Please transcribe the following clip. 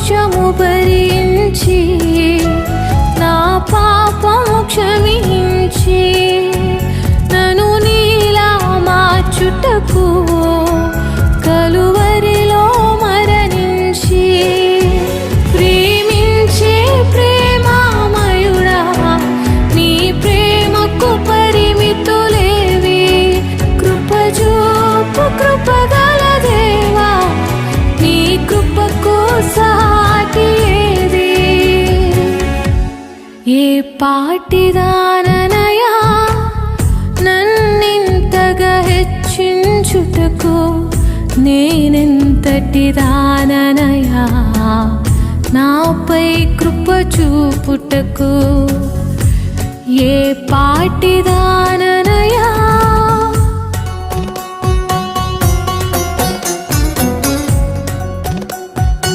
దోషము భరించి నా పాపము క్షమించి నన్ను నీలా మార్చుటకు కలువరిలో మరణించి ప్రేమించే ప్రేమామయుడా నీ ప్రేమకు పరిమితులేవి కృపజూపు కృపగల దేవా నీ కృపకు సాటి ఏది ఏ పాటిదాననయా నన్నింతగా హెచ్చించుటకు నేనెంతటి దాననయా నాపై కృప చూపుటకు ఏ పాటిదాననయా